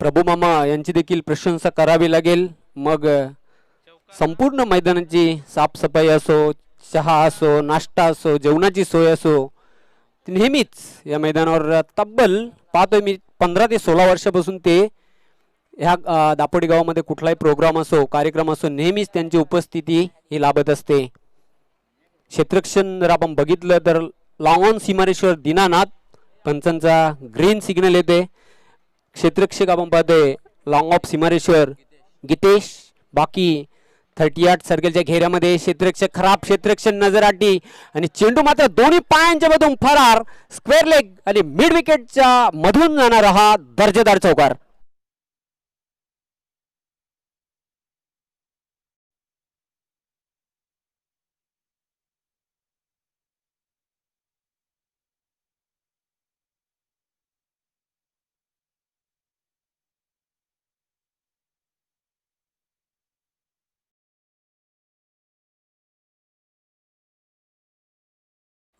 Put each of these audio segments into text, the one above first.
प्रभू मामा यांची देखील प्रशंसा करावी लागेल. मग संपूर्ण मैदानाची साफसफाई असो, चहा असो, नाश्ता असो, जेवणाची सोय असो, नेहमीच या मैदानावर तब्बल पाहतोय मी 15 ते 16 वर्षापासून ते ह्या दापोडी गावामध्ये कुठलाही प्रोग्राम असो, कार्यक्रम असो, नेहमीच त्यांची उपस्थिती ही लाभत असते. क्षेत्ररक्षण जर आपण बघितलं तर लॉंग ऑन सीमारेश्वर दीनानाथ पंचांचा ग्रीन सिग्नल येते. क्षेत्ररक्षक आपण पाहतोय लॉंग ऑफ सीमारेश्वर गीतेश. बाकी 38 सर्कलच्या घेऱ्यामध्ये क्षेत्ररक्षक खराब क्षेत्ररक्षण नजराटी आणि चेंडू मात्र दोन्ही पायांच्या मधून फरार. स्क्वेअर लेग आणि मिड विकेटच्या मधून जाणारा हा दर्जेदार चौकार.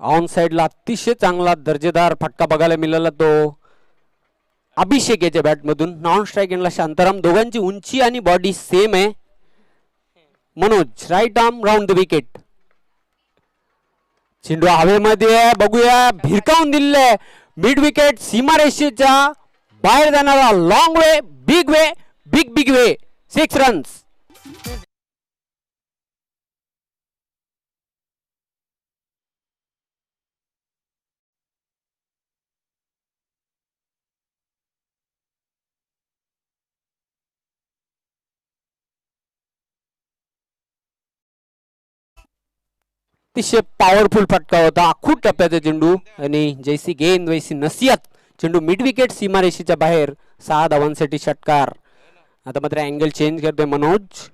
ऑन साइडला अतिशय चांगला दर्जेदार फटका बघायला मिळाला तो अभिषेक याच्या बॅटमधून. नॉन स्ट्राईक एंडला शांताराम. दोघांची उंची आणि बॉडी सेम आहे. Manoj right arm round the wicket. चेंडू हवेमध्ये बघूया, भिरकावून दिले. मिड विकेट सीमारेषेच्या बाहेर जाणारा लॉंग वे, big way, big way. 6 runs. अतिशय पॉवरफुल फटका होता. आखूट टप्प्याचा चेंडू आणि जैसी गेंद वैसी नसीहत. चेंडू मिड विकेट सीमारेषेच्या बाहेर. 6 धावांसाठी षटकार. आता मात्र अँगल चेंज करतोय मनोज.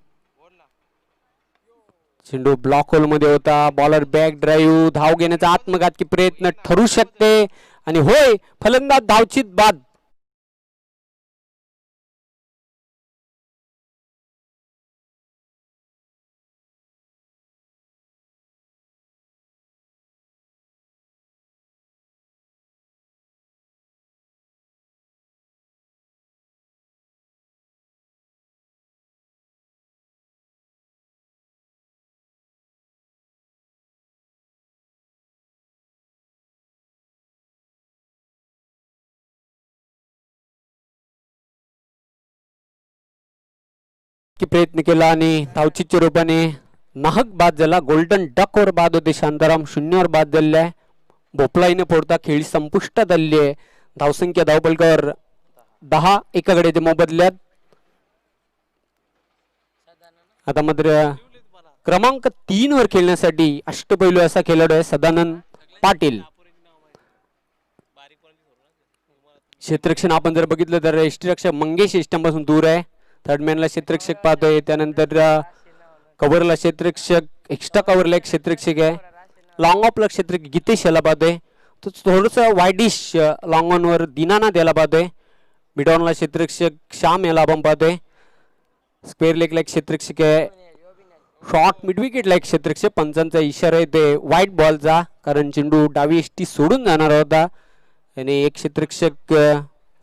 चेंडू ब्लॉक होल मध्ये होता. Bowler back drive. धाव घेण्याचा आत्मघातकी प्रयत्न ठरू शकते आणि होय, फलंदाज धावचित बाद. की प्रयत्न केला आणि धावचीच्या रूपाने नाहक बाद झाला. गोल्डन डक वर बाद होते. शांताराम 0 वर बाद झालेला आहे. भोपळाईने फोडता खेळी संपुष्टात आली आहे. धावसंख्या धावपलकावर 10 एकाकडे मोबदल्यात. आता मात्र क्रमांक 3 वर खेळण्यासाठी अष्टपैलू असा खेळाडू आहे सदानंद पाटील. क्षेत्ररक्षण आपण जर बघितलं तर यष्टीरक्षक मंगेश यष्टीपासून दूर आहे. थर्डमॅनला क्षेत्ररक्षक पाहतोय. त्यानंतर कव्हरला क्षेत्ररक्षक, एक्स्ट्रा कव्हरला एक क्षेत्ररक्षक आहे. लॉंग ऑफला क्षेत्ररक्षक गीतेश याला पाहतोय. तो थोडस वाईडिश लॉंग ऑन वर दीनानाथ याला पाहतोय. मिड ऑनला क्षेत्ररक्षक श्याम याला आपण पाहतोय. स्क्वेअर लेगला एक क्षेत्ररक्षक आहे. शॉर्ट मिड विकेटला एक क्षेत्ररक्षक. पंचांचा इशारा आहे ते व्हाईट बॉलचा, कारण चेंडू डावी एष्टी सोडून जाणार होता. आणि एक क्षेत्ररक्षक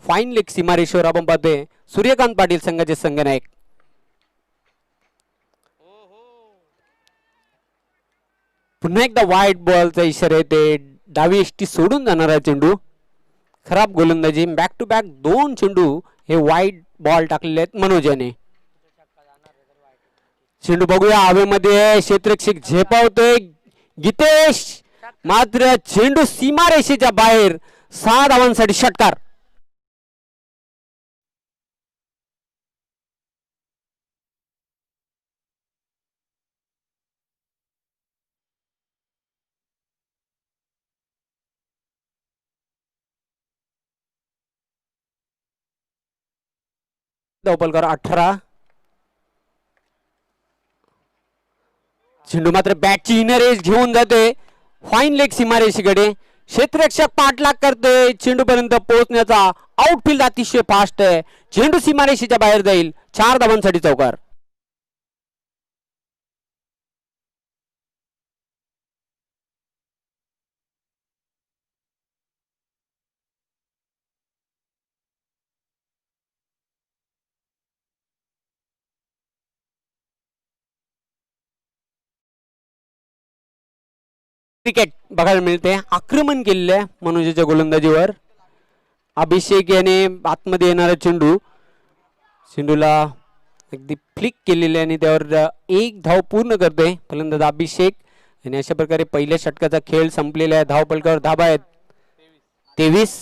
फाईन लेग सीमारेश्वर आपण पाहतोय सूर्यकांत पाटील संघाचे संघनायक. पुन्हा एकदा व्हाईट बॉलचा इशारा आहे ते डावी एष्टी सोडून जाणारा चेंडू. खराब गोलंदाजी. बॅक टू बॅक 2 चेंडू हे व्हाईट बॉल टाकलेले आहेत मनोज याने. चेंडू बघूया हवेमध्ये. क्षेत्ररक्षक झेपावतोय गीतेश, मात्र चेंडू सीमारेषेच्या बाहेर. 6 धावांसाठी षटकार. धावपलकार 18. चेंडू मात्र बॅटची इनर एज घेऊन जाते फाईन लेग सीमारेषेकडे. क्षेत्ररक्षक पाठलाग करते. चेंडू पर्यंत पोहोचण्याचा आउटफील्ड अतिशय फास्ट आहे. चेंडू सीमारेषेच्या बाहेर जाईल. 4 धावांसाठी चौकार. क्रिकेट बघायला मिळते. आक्रमण केलेलं आहे मनोजाच्या गोलंदाजीवर. अभिषेक याने आतमध्ये येणारा चेंडूला अगदी फ्लिक केलेले आणि त्यावर एक धाव पूर्ण करतोय फलंदाज अभिषेक. आणि अशा प्रकारे पहिल्या षटकाचा खेळ संपलेला आहे. धावपलकावर धाबा आहेत 23.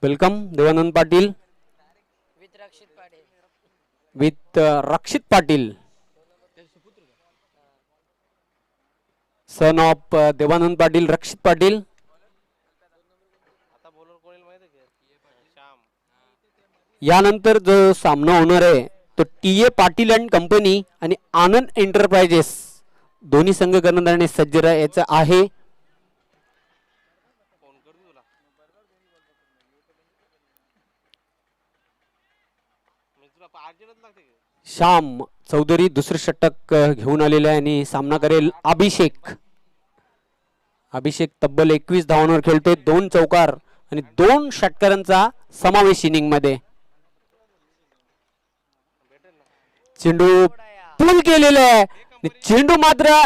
Welcome Devanand Patil with Rakshit Patil, son of Devanand Patil, Rakshit Patil. यानंतर जो सामना होणार आहे तो T A Patil and company आणि आनंद एंटरप्राइजेस दोन्ही संघ कर्णधाराने सज्ज याचा आहे. श्याम चौधरी दुसरे षटक घेऊन आलेले आहे आणि सामना करेल अभिषेक. अभिषेक तब्बल 21 धावांवर खेळतोय. 2 चौकार आणि 2 षटकारांचा समावेश इनिंग मध्ये. चेंडू पूल केलेला आहे. चेंडू मात्र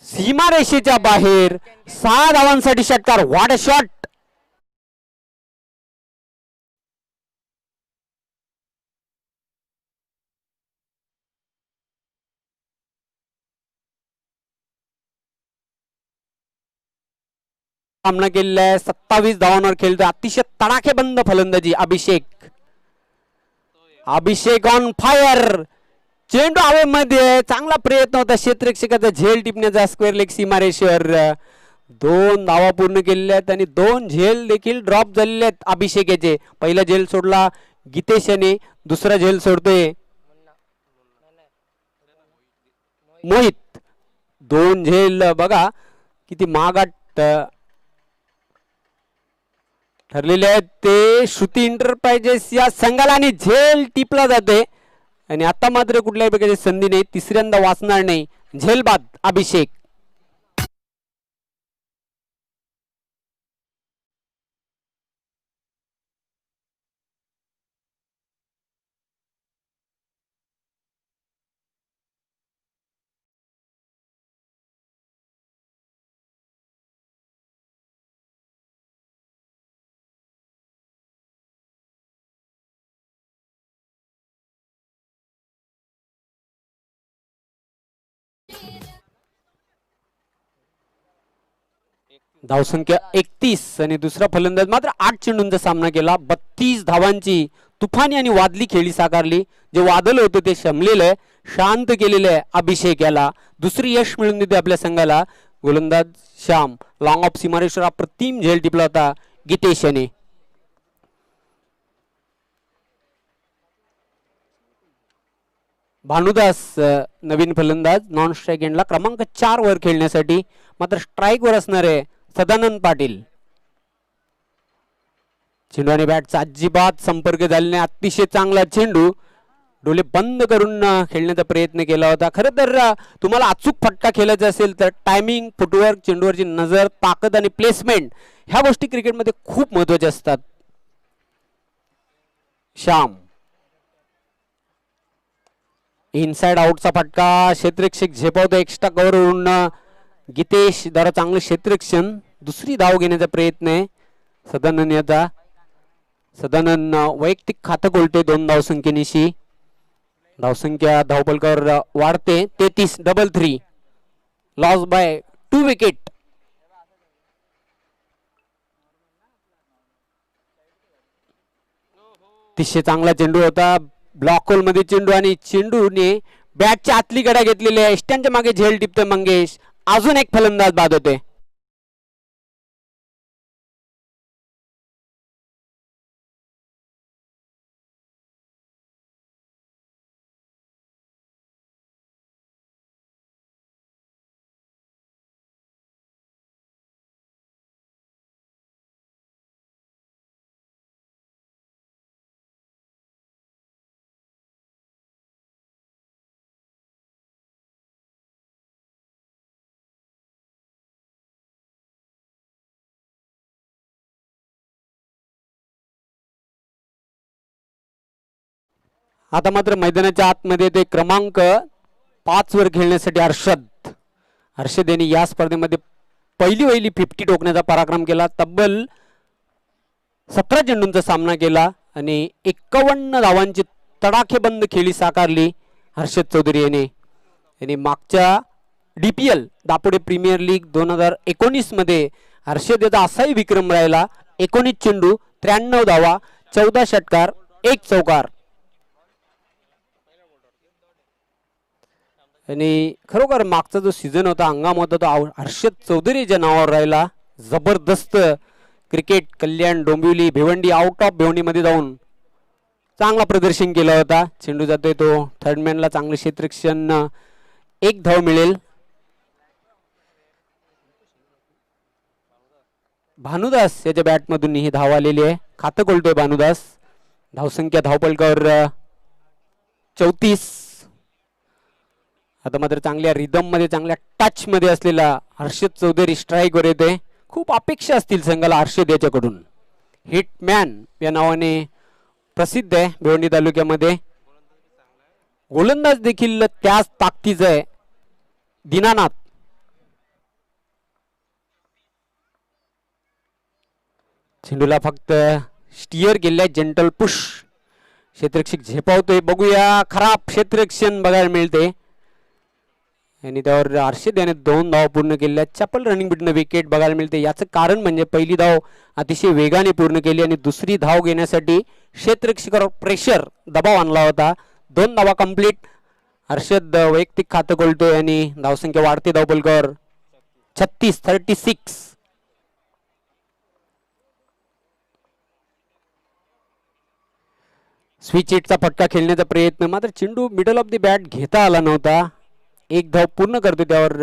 सीमारेषेच्या बाहेर. 6 धावांसाठी षटकार. What a shot. सामना केलेला आहे. 27 धावांवर खेळतो. अतिशय तडाखेबंद फलंदाजी अभिषेक. अभिषेक ऑन फायर. चेंडू हवेमध्ये. चांगला प्रयत्न होता क्षेत्ररक्षकाचा झेल टिपण्याचा स्क्वेअर लेग सीमारेषेवर. 2 धावा पूर्ण केलेल्या आहेत आणि 2 झेल देखील ड्रॉप झालेले आहेत अभिषेक याचे. पहिला झेल सोडला गीतेश याने, दुसरा झेल सोडतोय मोहित. 2 झेल बघा किती महागात ठरलेले आहेत ते श्रुती एंटरप्राइजेस या संघाला. आणि झेल टिपला जाते आणि आता मात्र कुठल्याही प्रकारची संधी नाही. तिसऱ्यांदा वाचणार नाही. झेल बाद अभिषेक. धावसंख्या 31 आणि दुसरा फलंदाज मात्र 8 चेंडूंचा सामना केला. 32 धावांची तुफानी आणि वादळी खेळी साकारली. जे वादळ होतं ते शमलेलं आहे, शांत केलेलं आहे अभिषेक याला. दुसरी यश मिळून देते आपल्या संघाला. गोलंदाज श्याम लॉंग ऑफ सीमारेश्वर अप्रतिम झेल टिपला होता गीतेश याने. भानुदास नवीन फलंदाज नॉन स्ट्राईक एंडला क्रमांक 4 वर खेळण्यासाठी. मात्र स्ट्राईक वर असणार आहे सदानंद पाटील. चेंडू आणि बॅटचा अजिबात संपर्क झालेला. अतिशय चांगला चेंडू डोळे बंद करून खेळण्याचा प्रयत्न केला होता. खरं तर तुम्हाला अचूक फटका खेळायचा असेल तर टायमिंग, फुटवर्क, चेंडूवरची नजर, ताकद आणि प्लेसमेंट ह्या गोष्टी क्रिकेटमध्ये खूप महत्वाच्या असतात. श्याम इनसाइड आउटचा फटका. क्षेत्ररक्षक झेपावतो एक्स्ट्रा कव्हर वरून. गीतेश द्वारा चांगलं क्षेत्ररक्षण. दुसरी धाव घेण्याचा प्रयत्न आहे सदानंद याचा. सदानंद वैयक्तिक खातं खोलते 2 धावसंख्येनिशी. धावसंख्या धावपलकावर वाढते 33. Double 3 loss by 2 wicket. अतिशय चांगला चेंडू होता. ब्लॉक होल मध्ये चेंडू आणि चेंडूने बॅटच्या आतली गडा घेतलेली आहे. स्टँडच्या मागे झेल टिपते मंगेश. अजून एक फलंदाज बाद होते. आता मात्र मैदानाच्या आतमध्ये ते क्रमांक 5 वर खेळण्यासाठी हर्षद हर्षद यांनी या स्पर्धेमध्ये पहिली 50 ठोकण्याचा पराक्रम केला. तब्बल 17 चेंडूंचा सामना केला आणि 51 धावांची तडाखेबंद खेळी साकारली हर्षद चौधरी यांनी मागच्या DPL दापोडे प्रीमियर लीग 2019 मध्ये हर्षद याचा असाही विक्रम राहिला. 19 चेंडू 93 धावा 14 षटकार 1 चौकार. आणि खरोखर मागचा जो सीझन होता हंगाम होता तो हर्षद चौधरीच्या नावावर राहिला. जबरदस्त cricket Kalyan Dombivli Bhiwandi out of भिवंडीमध्ये जाऊन चांगला प्रदर्शन केला होता. चेंडू जातोय तो थर्डमॅनला चांगले क्षेत्ररक्षण 1 धाव मिळेल. भानुदास याच्या बॅटमधून ही धाव आलेली आहे. खातं खोलतोय भानुदास. धावसंख्या धावपलकावर 34. आता मात्र चांगल्या रिदम मध्ये चांगल्या टच मध्ये असलेला हर्षद चौधरी स्ट्राईक वर येते. खूप अपेक्षा असतील संघाला हर्षद याच्याकडून. हिटमॅन या नावाने प्रसिद्ध आहे भिवंडी तालुक्यामध्ये. गोलंदाज देखील त्याच ताकदीचा आहे दीनानाथ. चेंडूला फक्त स्टिअर केले जेंटल पुश. क्षेत्ररक्षक झेपावतोय. बघूया खराब क्षेत्ररक्षण बघायला मिळते आणि त्यावर हर्षद याने 2 धावा पूर्ण केल्या. चपल रनिंग बिटनं विकेट बघायला मिळते. याचं कारण म्हणजे पहिली धाव अतिशय वेगाने पूर्ण केली आणि दुसरी धाव घेण्यासाठी क्षेत्ररक्षकावर प्रेशर दबाव आणला होता. 2 धावा कंप्लीट. हर्षद वैयक्तिक खातं खोलतोय आणि धावसंख्या वाढते धावपलकावर 36. स्विच हिटचा फटका खेळण्याचा प्रयत्न मात्र चेंडू मिडल ऑफ द बॅट घेता आला नव्हता. 1 धाव पूर्ण करतो त्यावर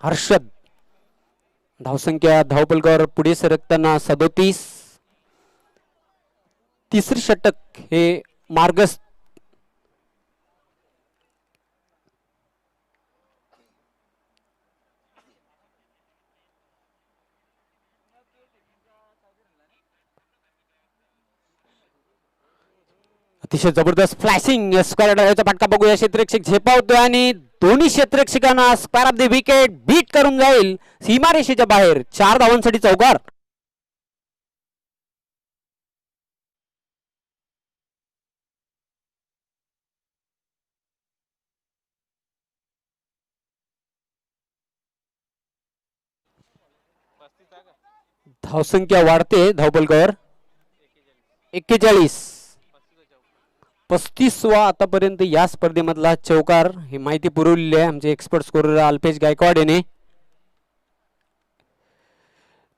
हर्षद. धावसंख्या धावपलकावर पुढे सरकताना 37. तिसरे षटक हे मार्गस्थ. अतिशय जबरदस्त फ्लॅशिंग स्क्वेअर ड्राइव्हचा फटका बघूया. क्षेत्ररक्षक झेपावतोय आणि दोन्ही क्षेत्ररक्षकांना square off the wicket beat करून जाईल सीमारेषेच्या बाहेर. 4 धावांसाठी चौकार. धावसंख्या वाढते धावपलकावर 41. 35वा आतापर्यंत या स्पर्धेमधला चौकार. ही माहिती पुरवलेली आहे आमचे एक्सपर्ट स्कोरर अल्पेश गायकवाड याने.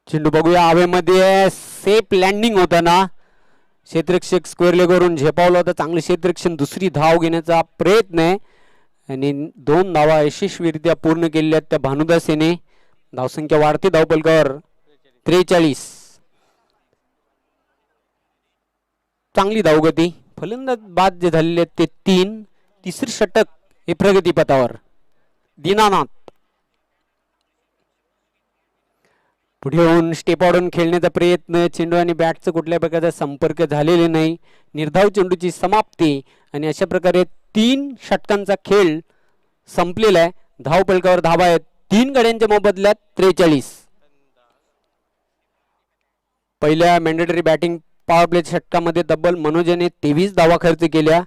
चेंडू बघूया हवेमध्ये सेफ लँडिंग होताना क्षेत्ररक्षक स्क्वेअर लेगवरून झेपावलं होतं. चांगले क्षेत्ररक्षण. दुसरी धाव घेण्याचा प्रयत्न आहे आणि 2 धावा यशस्वीरित्या पूर्ण केलेल्या आहेत त्या भानुदास याने. धावसंख्या वाढते धावपलकावर 43. चांगली धावगती. फलंदाज बाद जे झालेले आहेत ते 3. तिसरे षटक हे प्रगतीपथावर. दीनानाथ पुढे येऊन स्टेप आउट खेळण्याचा प्रयत्न. चेंडू आणि बॅटचा कुठल्या प्रकारचा संपर्क झालेले नाही. निर्धाव चेंडूची समाप्ती आणि अशा प्रकारे 3 षटकांचा खेळ संपलेला आहे. धावपलकावर धावा आहेत 3 गड्यांच्या मोबदल्यात 43. पहिल्या मॅन्डेटरी बॅटिंग पॉवर प्ले षटकामध्ये तब्बल मनोज याने 23 धावा खर्च केल्या.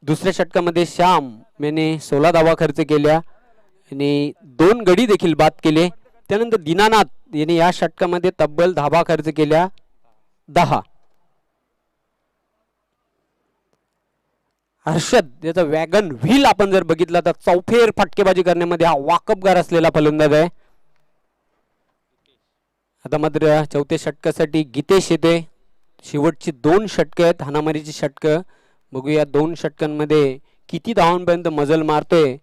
दुसऱ्या षटकामध्ये श्याम याने 16 धावा खर्च केल्या आणि 2 गडी देखील बाद केले. त्यानंतर दीनानाथ याने या षटकामध्ये तब्बल धावा खर्च केल्या 10. हर्षद याचा वॅगन व्हील आपण जर बघितला तर चौफेर फटकेबाजी करण्यामध्ये हा वाकबगार असलेला फलंदाज आहे. आता मात्र चौथ्या षटकासाठी गीतेश येते. शेवटची 2 षटकं आहेत हाणामारीची षटकं. बघूया 2 षटकांमध्ये किती धावांपर्यंत मजल मारतोय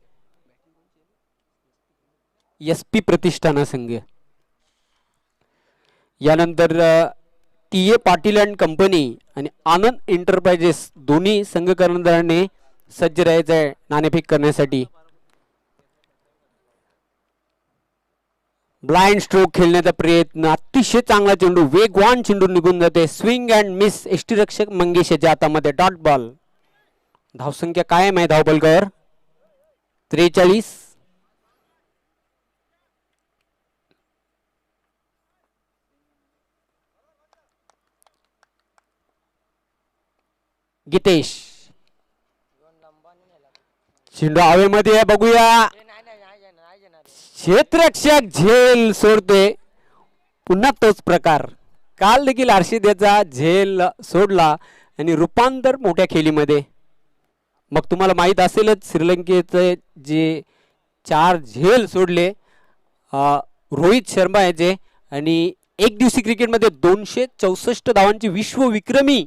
SP प्रतिष्ठाना संघ. यानंतर TA पाटील अँड कंपनी आणि आनंद एंटरप्राइजेस दोन्ही संघ कर्णधारांनी सज्ज राहायचं आहे नाणेफेक करण्यासाठी. ब्लाइंड स्ट्रोक खेळण्याचा प्रयत्न. अतिशय चांगला चेंडू. वेगवान चेंडू निघून जाते. Swing and miss. यष्टीरक्षक मंगेश याच्या हातामध्ये डॉट बॉल. धावसंख्या कायम आहे धावपलकावर 43. गितेश. चेंडू हवेमध्ये आहे, बघूया क्षेत्ररक्षक झेल सोडते. पुन्हा तोच प्रकार. काल देखील हर्षिदेचा झेल सोडला आणि रूपांतर मोठ्या खेळीमध्ये. मग तुम्हाला माहित असेलच श्रीलंकेचे जे 4 झेल सोडले रोहित शर्मा याचे आणि एक दिवसीय क्रिकेटमध्ये 264 धावांची विश्वविक्रमी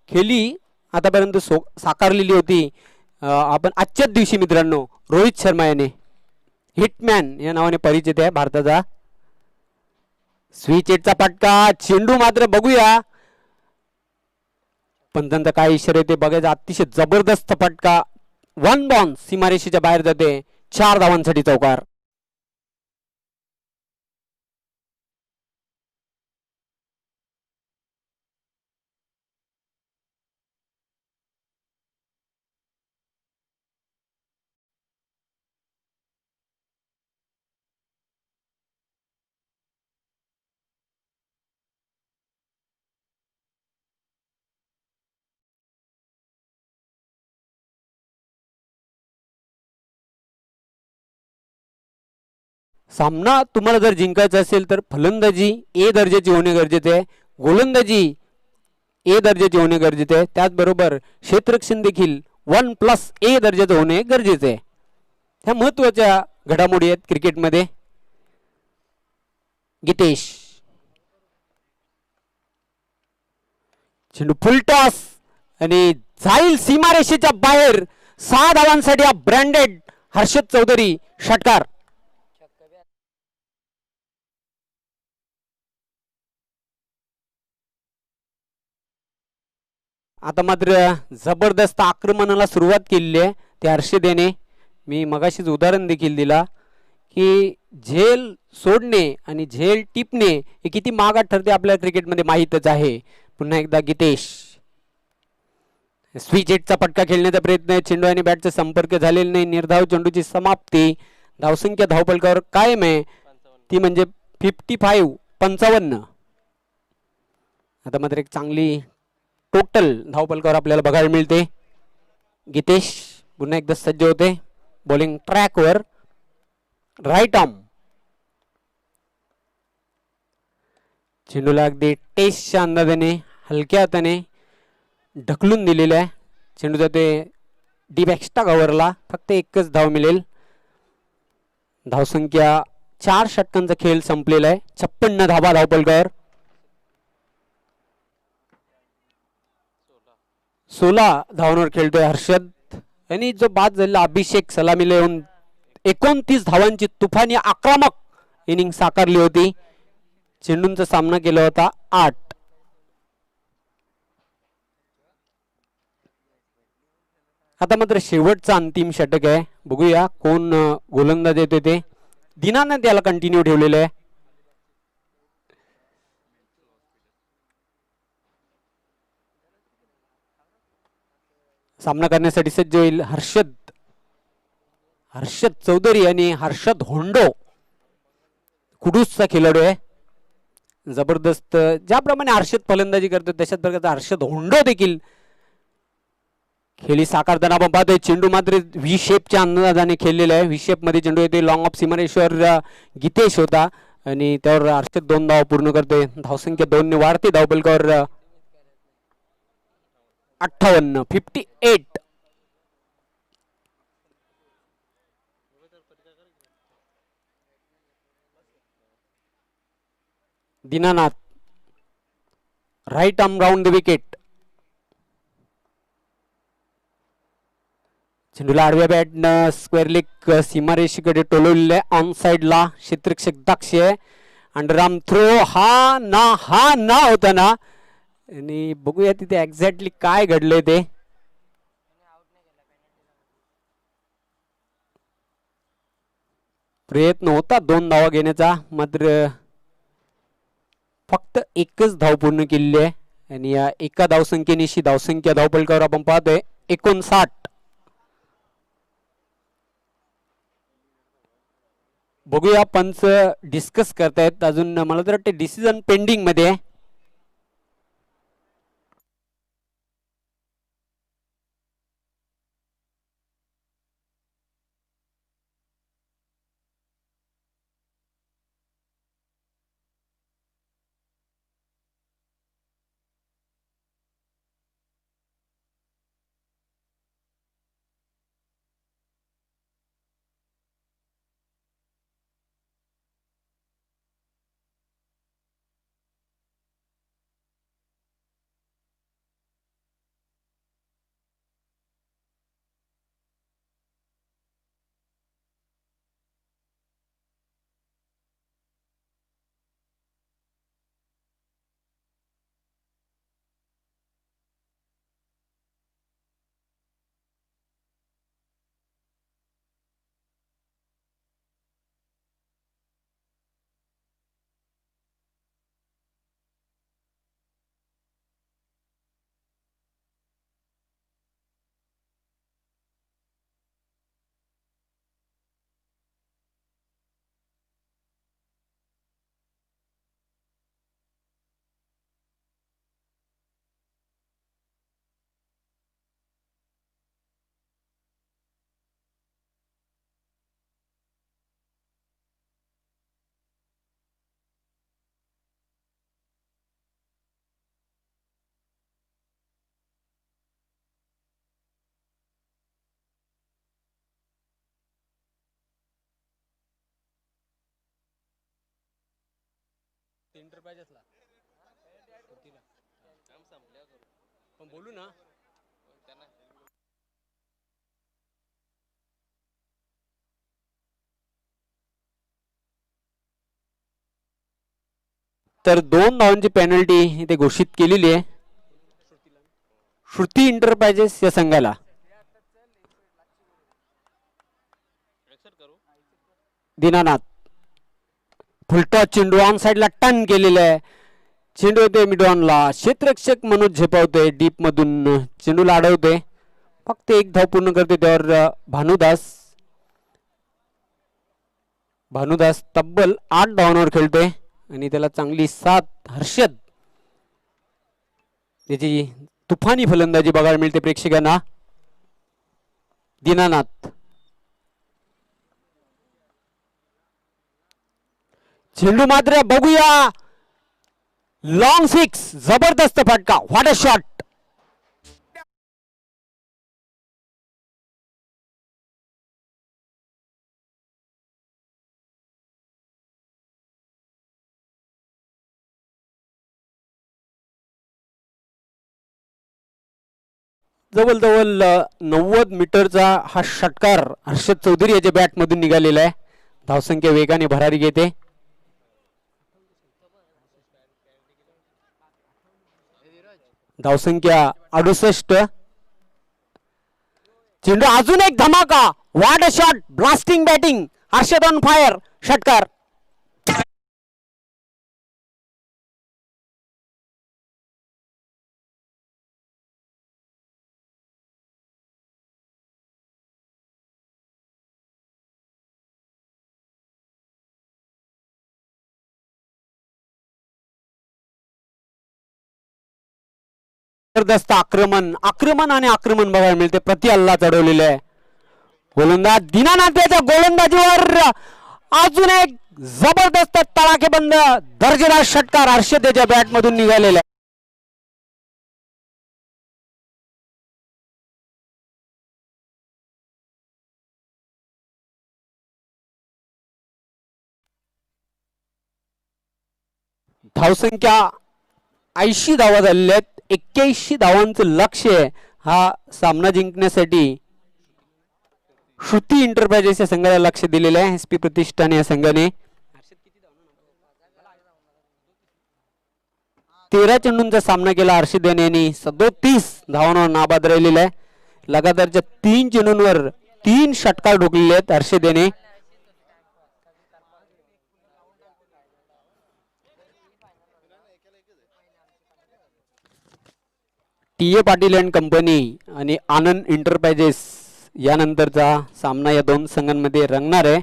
खेळी आतापर्यंत साकारलेली होती. आपण आजच्याच दिवशी मित्रांनो रोहित शर्मा याने हिटमॅन या नावाने परिचित आहे भारताचा. स्विच एटचा फटका. चेंडू मात्र बघूया पंतांचा काय इशारा येते बघायचा. अतिशय जबरदस्त फटका. 1 बॉल सीमारेषेच्या बाहेर जाते. 4 धावांसाठी चौकार. सामना तुम्हाला जर जिंकायचा असेल तर फलंदाजी ए दर्जाची होणे गरजेचे आहे. गोलंदाजी ए दर्जाची होणे गरजेचे आहे. त्याचबरोबर क्षेत्ररक्षण देखील 1+A दर्जाचे होणे गरजेचे आहे. ह्या महत्वाच्या घडामोडी आहेत क्रिकेटमध्ये. गितेश. चेंडू फुलटॉस आणि जाईल सीमारेषेच्या बाहेर. 6 धावांसाठी हा ब्रँडेड हर्षद चौधरी षटकार. आता मात्र जबरदस्त आक्रमणाला सुरुवात केलेली आहे त्या हर्षदेने. मी मगाशीच उदाहरण देखील दिला की झेल सोडणे आणि झेल टिपणे हे किती महागात ठरते आपल्या क्रिकेटमध्ये माहीतच आहे. पुन्हा एकदा गितेश. स्विच एटचा फटका खेळण्याचा प्रयत्न आहे. चेंडू आणि बॅटचा संपर्क झालेला नाही. निर्धाव चेंडूची समाप्ती. धावसंख्या धावफलकावर कायम आहे ती म्हणजे 55. आता मात्र एक चांगली टोटल धावफलकावर आपल्याला बघायला मिळते. गितेश पुन्हा एकदा सज्ज होते बॉलिंग ट्रॅकवर. Right arm. चेंडूला अगदी टेस्टच्या अंदाजाने हलक्या हाताने ढकलून दिलेला आहे. चेंडू जाते डीप एक्स्ट्रा कव्हरला. फक्त एकच धाव मिळेल. धावसंख्या 4 षटकांचा खेळ संपलेला आहे. 56 धावा धावफलकावर. 16 धावांवर खेळतोय हर्षद आणि जो बाद झालेला अभिषेक सलामीला येऊन 29 धावांची तुफानी आक्रमक इनिंग साकारली होती. चेंडूंचा सामना केला होता 8. आता मात्र शेवटचा अंतिम षटक आहे. बघूया कोण गोलंदाज येते ते. दिनानं त्याला कंटिन्यू ठेवलेलं आहे. सामना करण्यासाठी सज्ज होईल हर्षद चौधरी आणि हर्षद होंडो. कुडूसचा खेळाडू आहे. जबरदस्त ज्याप्रमाणे हर्षद फलंदाजी करतो तशाच प्रकारचा हर्षद होंडो देखील खेळी साकारताना आपण पाहतोय. चेंडू मात्र व्ही शेपच्या अंदाजाने खेळलेला आहे. व्ही शेप मध्ये चेंडू येते. लॉंग ऑफ सीमारेश्वर गितेश होता आणि त्यावर हर्षद 2 धावा पूर्ण करतोय. धावसंख्या 2 ने वाढते. धावफलकावर 58. Dinanath right arm round the wicket. चेंडूला आडव्या बॅटनं स्क्वेअर लेग सीमारेषेकडे टोलवलेलं आहे. ऑन साइडला क्षेत्ररक्षक दक्ष आहे. Underarm throw. हा ना होता ना आणि बघूया तिथे एक्झॅक्टली काय घडलंय ते. प्रयत्न होता 2 धावा घेण्याचा मात्र फक्त एकच धाव पूर्ण केलेली आहे आणि या एका धावसंख्येनिशी धावसंख्या धावफलकावर आपण पाहतोय 59. बघूया पंच डिस्कस करतायत अजून. मला तर वाटतं डिसिजन पेंडिंग मध्ये आहे. बोलू ना. तर 2 धावांची पेनल्टी इथे घोषित केलेली आहे श्रुती इंटरप्राइजेस या संघाला. दीनानाथ फुलटॉस चेंडू ऑन साइडला टर्न केलेला आहे. चेंडू येतोय मिडऑनला. क्षेत्ररक्षक मनोज झेपावतोय डीप मधून चेंडूला अडवतोय. फक्त एक धाव पूर्ण करते त्यावर भानुदास तब्बल 8 धावांवर खेळतोय आणि त्याला चांगली साथ हर्षद त्याची तुफानी फलंदाजी बघायला मिळते प्रेक्षकांना. दीनानाथ चेंडू मात्र बघूया. लॉंग सिक्स जबरदस्त फटका. What a shot. जवळजवळ 90 मीटरचा हा षटकार हर्षद चौधरी याच्या बॅट मधून निघालेला आहे. धावसंख्या वेगाने भरारी घेते. धावसंख्या 68. चेंडू अजून एक धमाका. What a shot. Blasting batting. Harshad on fire. षटकार. जबरदस्त आक्रमण आणि आक्रमण बघायला मिळते. प्रति हल्ला चढवलेला आहे. गोलंदाज दीनानाथच्या गोलंदाजीवर अजून एक जबरदस्त तडाखेबंद दर्जेदार षटकार हर्षदेच्या बॅट मधून निघालेला आहे. धावसंख्या 80 धावा झालेल्या आहेत. 81 धावांचं लक्ष्य हा सामना जिंकण्यासाठी श्रुती इंटरप्राइजेस या संघाला लक्ष दिलेलं आहे. एसपी प्रतिष्ठान या संघाने 13 चेंडूंचा सामना केला. हर्षद यांनी 37 धावांवर नाबाद राहिलेला आहे. लगातारच्या 3 चेंडूंवर 3 षटकार ठोकलेले आहेत हर्षद याने. टी.ए. पाटील अँड कंपनी आणि आनंद इंटरप्राइजेस यानंतरचा सामना या दोन संघांमध्ये रंगणार आहे.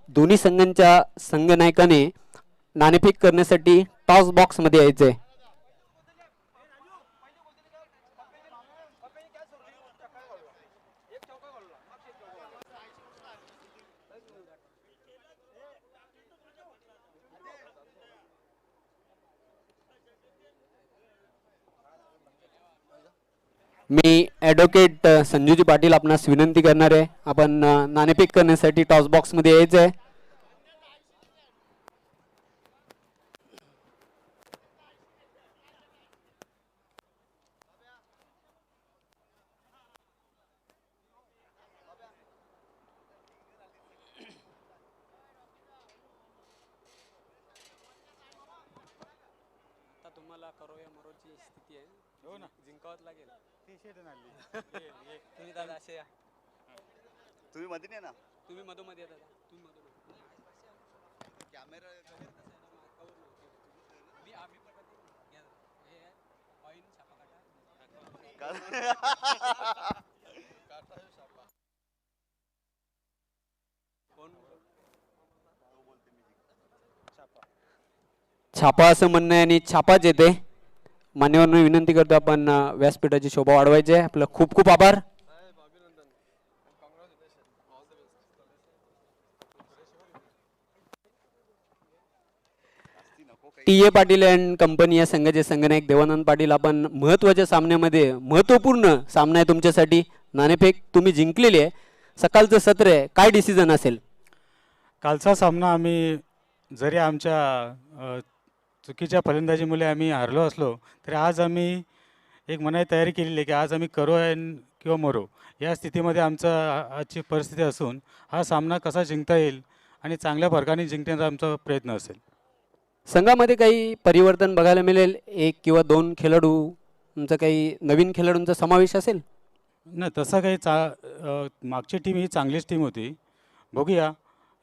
दोन्ही संघांच्या संघनायकाने नाणेफेक करण्यासाठी टॉस बॉक्स मध्ये यायचंय. मी ॲडव्होकेट संजूजी पाटील आपणास विनंती करणार आहे. आपण नाणेफेक करण्यासाठी टॉस बॉक्स मध्ये यायचं आहे. तुम्हाला करो या मरोची स्थिती आहे. हो ना, जिंकावत लागेल. तुम्ही दादा असे या. तुम्ही मध्ये नाही ना. तुम्ही मधोमध्ये दादा. तुम्ही मधोमध्ये कॅमेरा मी आम्ही पण हे ऑइन छापा काटा. कोण छापा असं म्हणणं आहे आणि छापाच येते. मान्यवरांना विनंती करतो आपण व्यासपीठाची शोभा वाढवायची आहे. आपलं खूप खूप आभार. टी.ए. पाटील अँड कंपनी या संघाचे संघनायक देवानंद पाटील, आपण महत्वाच्या सामन्यामध्ये महत्वपूर्ण सामना आहे तुमच्यासाठी. नाणेफेक तुम्ही जिंकलेली आहे. सकाळचं सत्र आहे, काय डिसिजन असेल? कालचा सामना आम्ही जरी आमच्या चुकीच्या फलंदाजीमुळे आम्ही हारलो असलो तरी आज आम्ही एक मनाची तयारी केलेली आहे की आज आम्ही करो किंवा मरो या स्थितीमध्ये आजची परिस्थिती असून हा सामना कसा जिंकता येईल आणि चांगल्या फरकाने जिंकण्याचा आमचा प्रयत्न असेल. संघामध्ये काही परिवर्तन बघायला मिळेल, एक किंवा दोन खेळाडूंचा काही नवीन खेळाडूंचा समावेश असेल? नाही तसा काही मागची टीम ही चांगलीच टीम होती. बघूया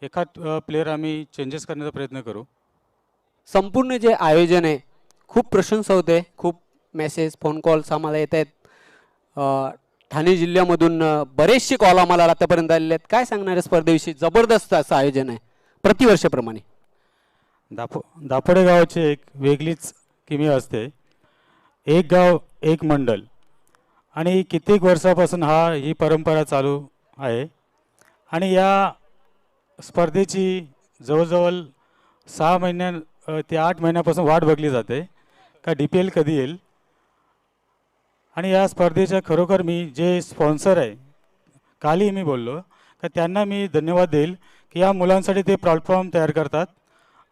एखाद प्लेअर आम्ही चेंजेस करण्याचा प्रयत्न करू. संपूर्ण जे आयोजन आहे खूप प्रशंसा होते, खूप मेसेज फोन कॉल्स आम्हाला येत आहेत. ठाणे जिल्ह्यामधून बरेचसे कॉल आम्हाला आतापर्यंत आलेले आहेत. काय सांगणार आहे स्पर्धेविषयी? जबरदस्त असं आयोजन आहे प्रतिवर्षाप्रमाणे. दापोडे गावाची एक वेगळीच किमी असते. एक गाव एक मंडल आणि कित्येक वर्षापासून ही परंपरा चालू आहे आणि या स्पर्धेची जवळजवळ 6 ते 8 महिन्यापासून वाट बघली जाते का DPL कधी येईल. आणि या स्पर्धेच्या खरोखर मी जे स्पॉन्सर आहे कालही मी बोललो का त्यांना मी धन्यवाद देईल की या मुलांसाठी ते प्लॅटफॉर्म तयार करतात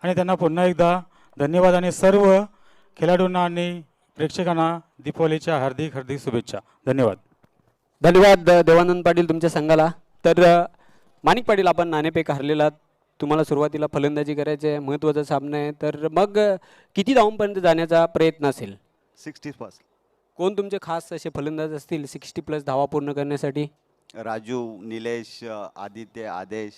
आणि त्यांना पुन्हा एकदा धन्यवाद आणि सर्व खेळाडूंना आणि प्रेक्षकांना दीपावलीच्या हार्दिक हार्दिक शुभेच्छा. धन्यवाद. धन्यवाद देवानंद पाटील तुमच्या संघाला. तर माणिक पाटील, आपण नाणेफेक हारलेला, तुम्हाला सुरुवातीला फलंदाजी करायची आहे, महत्त्वाचा सामना आहे, तर मग किती धावांपर्यंत जाण्याचा प्रयत्न असेल? 60+. कोण तुमचे खास असे फलंदाज असतील 60+ धावा पूर्ण करण्यासाठी? राजू, निलेश, आदित्य, आदेश.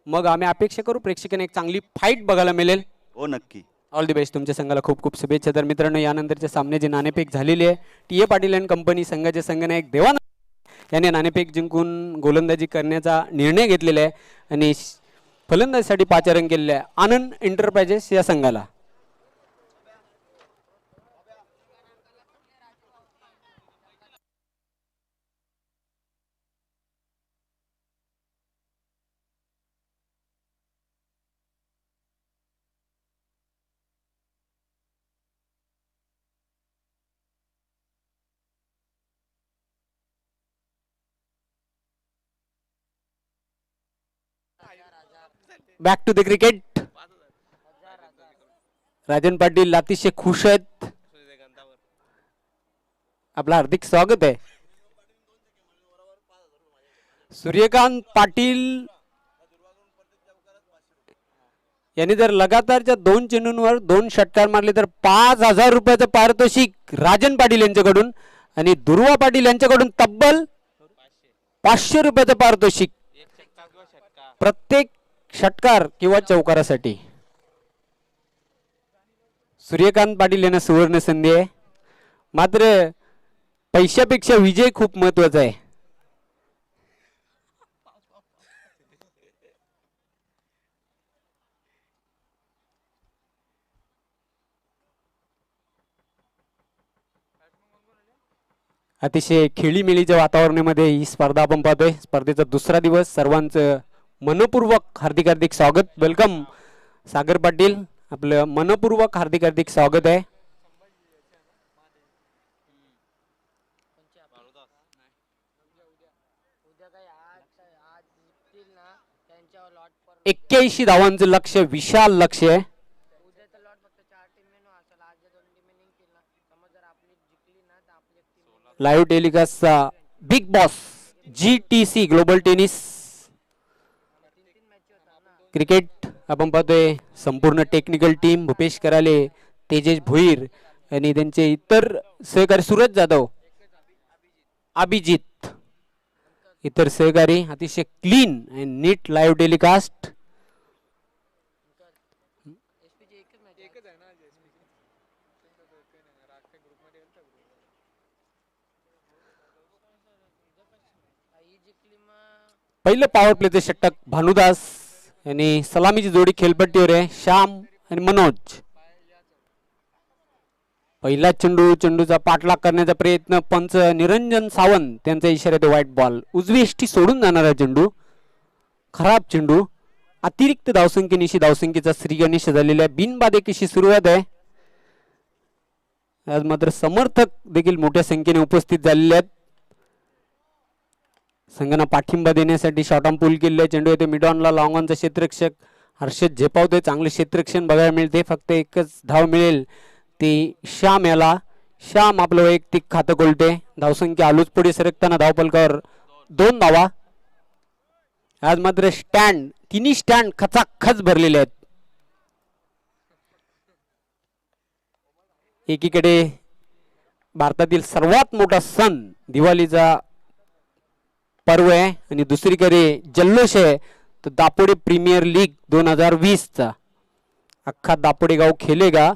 मग आम्ही अपेक्षा करू प्रेक्षकांना एक चांगली फाईट बघायला मिळेल. हो नक्की. All the best. तुमच्या संघाला खूप खूप शुभेच्छा. तर मित्रांनो, यानंतरच्या सामन्याची नाणेफेक झालेली आहे. TA पाटील अँड कंपनी संघाचे संघनायक देवानंद यांनी नाणेफेक जिंकून गोलंदाजी करण्याचा निर्णय घेतलेला आहे आणि फलंदाजीसाठी पाचारण केलेलं आहे आनंद एंटरप्राइजेस या संघाला. Back to the cricket. Rajan Patil अतिशय खुश आहेत. आपलं हार्दिक स्वागत आहे. सूर्यकांत पाटील यांनी जर लगातारच्या 2 चेंडूंवर 2 षटकार मारले तर 5,000 रुपयाचं पारितोषिक राजन पाटील यांच्याकडून आणि दुर्वा पाटील यांच्याकडून तब्बल 500 रुपयाचं पारितोषिक प्रत्येक षटकार किंवा चौकारासाठी. सूर्यकांत पाटील यांना सुवर्ण संधी आहे. मात्र पैशापेक्षा विजय खूप महत्वाचा आहे. अतिशय खेळीमेळीच्या वातावरणामध्ये ही स्पर्धा आपण पाहतोय. स्पर्धेचा दुसरा दिवस. सर्वांचं मनपूर्वक हार्दिक हार्दिक स्वागत. वेलकम सागर पाटील, आपलं मनपूर्वक हार्दिक हार्दिक स्वागत आहे. त्यांच्यावर 81 धावांचं लक्ष्य, विशाल लक्ष्य आहे. लाईव्ह टेलिकास्टचा big boss GTC global tennis cricket आपण पाहतोय. संपूर्ण टेक्निकल टीम, भूपेश कराले, तेजेश भोईर आणि त्यांचे इतर सहकारी, सूरज जाधव, अभिजित, इतर सहकारी. अतिशय क्लीन अँड नीट लाईव्ह टेलिकास्ट. पहिलं पॉवर प्लेचं षटक भानुदास आणि सलामीची जोडी खेळपट्टीवर आहे. श्याम आणि मनोज. पहिला चेंडूचा पाठलाग करण्याचा प्रयत्न. पंच निरंजन सावंत त्यांचा इशारा देतो व्हाईट बॉल. उजवी एष्टी सोडून जाणारा चेंडू, खराब चेंडू. अतिरिक्त धावसंख्येनिशी धावसंख्येचा श्रीगणेश झालेला आहे. बिनबादेकीशी सुरुवात आहे. आज मात्र समर्थक देखील मोठ्या संख्येने उपस्थित झालेले आहेत. संघांना पाठिंबा देण्यासाठी शॉर्ट ऑन पूल केलेला चेंडू येते मिड ऑनला. लॉंग ऑनचा क्षेत्ररक्षक हर्षद झेपावतोय, चांगले क्षेत्ररक्षण बघायला मिळते. फक्त एकच धाव मिळेल ती श्याम याला. श्याम आपलं वैयक्तिक खातं खोलते. धावसंख्या आलूच पुढे सरकताना धावपलकावर 2 धावा. आज मात्र स्टँड, तिन्ही स्टँड खचाखच भरलेले आहेत. एकीकडे भारतातील सर्वात मोठा सण दिवाळीचा पर्व आहे आणि दुसरीकडे जल्लोष आहे तो दापोडे प्रीमियर लीग 2020 चा. अख्खा दापोडे गाव खेळेगा.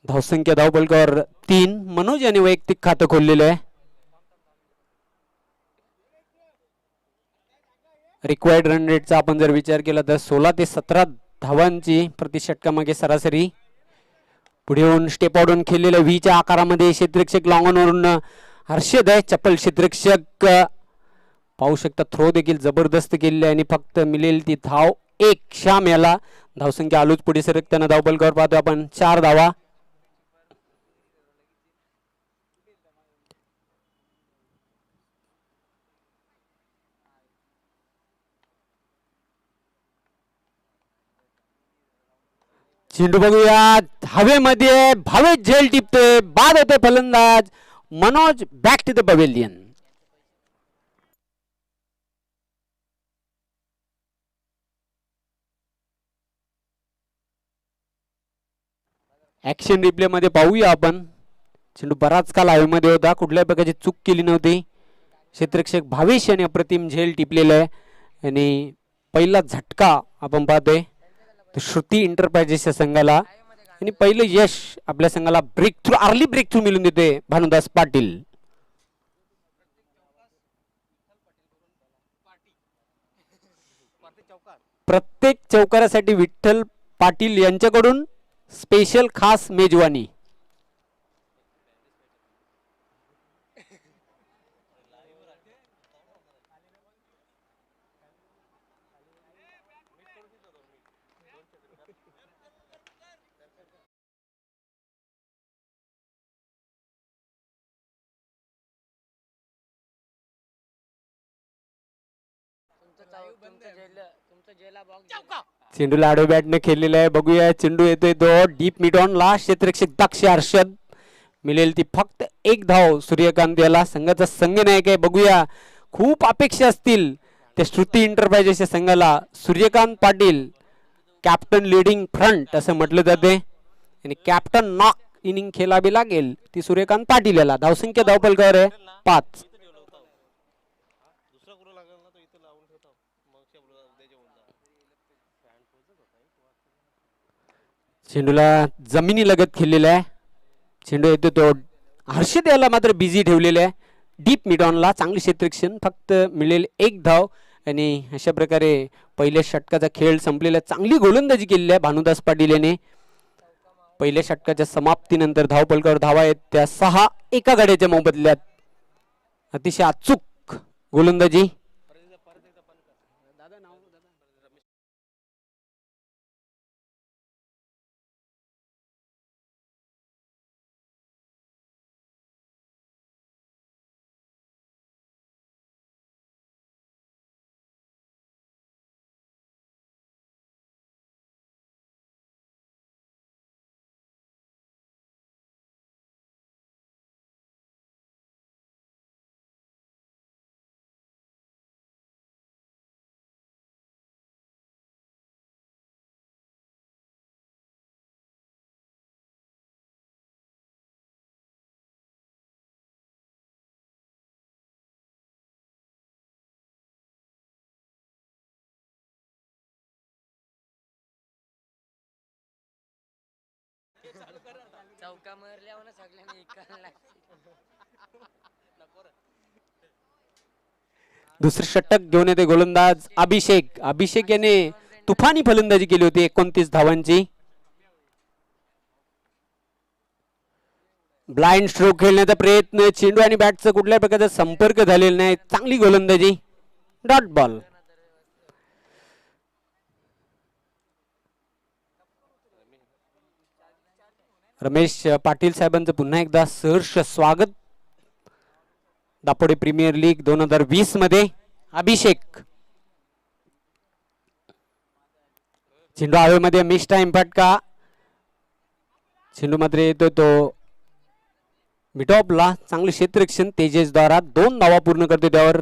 धावसंख्या धावपलकावर 3. मनोज यांनी वैयक्तिक खातं खोललेलं आहे. रिक्वायर्ड रन रेटचा आपण जर विचार केला तर 16 ते 17 धावांची प्रति षटकामागे सरासरी. पुढे येऊन स्टेप आउट खेळलेल्या व्हीच्या आकारामध्ये क्षेत्ररक्षक लॉंगॉनवरून हर्षद आहे. चप्पल क्षेत्ररक्षक पाहू शकता. थ्रो देखील जबरदस्त केलेली आहे आणि फक्त मिळेल ती धाव 1 श्याम याला. धावसंख्या आलूच पुढे सरकताना धावपलकावर पाहतो आपण 4 धावा. चेंडू बघूया हवेमध्ये, भावेश झेल टिपतोय, बाद होते फलंदाज Manoj. Back to the pavilion. Action replay मध्ये पाहूया आपण. चेंडू बराच काल हवेमध्ये होता, कुठल्याही प्रकारची चूक केली नव्हती. क्षेत्ररक्षक भावेश यांनी अप्रतिम झेल टिपलेला आहे आणि पहिला झटका आपण पाहतोय तो श्रुती एंटरप्राइजेसच्या संघाला आणि पहिलं यश आपल्या संघाला breakthrough, early breakthrough मिळून देते भानुदास पाटील. प्रत्येक चौकारासाठी विठ्ठल पाटील यांच्याकडून स्पेशल खास मेजवानी. चेंडूला आडवे बॅटने खेळलेला आहे. बघूया चेंडू येतोय तो डीप मिड ऑनला. क्षेत्ररक्षक दक्ष हर्षद. मिळेल ती फक्त 1 धाव सूर्यकांत याला. संघाचा संघनायक आहे. बघूया खूप अपेक्षा असतील त्या श्रुती एंटरप्राइजेसच्या संघाला. Suryakant Patil captain leading front असं म्हटलं जाते आणि कॅप्टन नॉक इनिंग खेळावी लागेल ती सूर्यकांत पाटील याला. धावसंख्या धावपलकावर आहे 5. चेंडूला जमिनी लगत खेळलेला आहे. चेंडू येतो तो हर्षद याला मात्र बिझी ठेवलेला आहे. डीप मिड ऑनला. चांगले क्षेत्ररक्षण. फक्त मिळेल 1 धाव आणि अशा प्रकारे पहिल्या षटकाचा खेळ संपलेला. चांगली गोलंदाजी केलेली आहे भानुदास पाटील याने. पहिल्या षटकाच्या समाप्तीनंतर धावपलकावर धावा आहेत त्या 6 एका गाड्याच्या मोबदल्यात. अतिशय अचूक गोलंदाजी. चौका मारल्यावर ना सगळ्यांनी इकायला दुसरे षटक घेऊन येते गोलंदाज अभिषेक. अभिषेक याने तुफानी फलंदाजी केली होती 29 धावांची. ब्लाइंड स्ट्रोक खेळण्याचा प्रयत्न. चेंडू आणि बॅटचा कुठल्याही प्रकारचा संपर्क झालेला नाही. चांगली गोलंदाजी. Dot ball. रमेश पाटील साहेबांचं पुन्हा एकदा सहर्ष स्वागत दापोडे प्रीमियर लीग 2020 मध्ये. अभिषेक चेंडू हवेमध्ये मिस टाइम फटका. चेंडू मात्र येतो तो मिटॉपला. चांगले क्षेत्ररक्षण तेजस द्वारा 2 धावा पूर्ण करतो त्यावर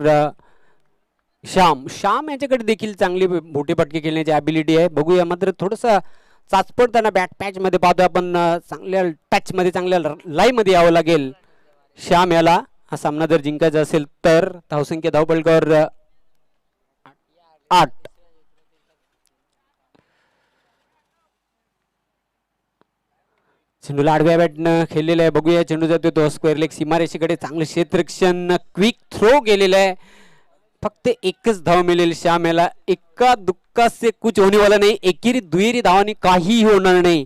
श्याम याच्याकडे देखील चांगली मोठे फटके खेळण्याची ॲबिलिटी आहे. बघूया मात्र थोडंसं चाचपडताना बॅट पॅच मध्ये पाहतोय आपण. चांगल्या टच मध्ये चांगल्या लाईन मध्ये यावं लागेल श्याम याला. हा सामना जर जिंकायचा असेल तर. धावसंख्या धावपलकावर 8. चेंडूला आडव्या बॅटनं खेळलेला आहे. बघूया चेंडू जातो तो स्क्वेअर लेग सीमारेषेकडे. चांगलं क्षेत्ररक्षण क्विक थ्रो केलेलं आहे. फक्त एकच धाव मिळेल श्याम याला. एका दुक्का से कुछ होने वाला नाही. एकेरी दुहेरी धावांनी काहीही होणार नाही,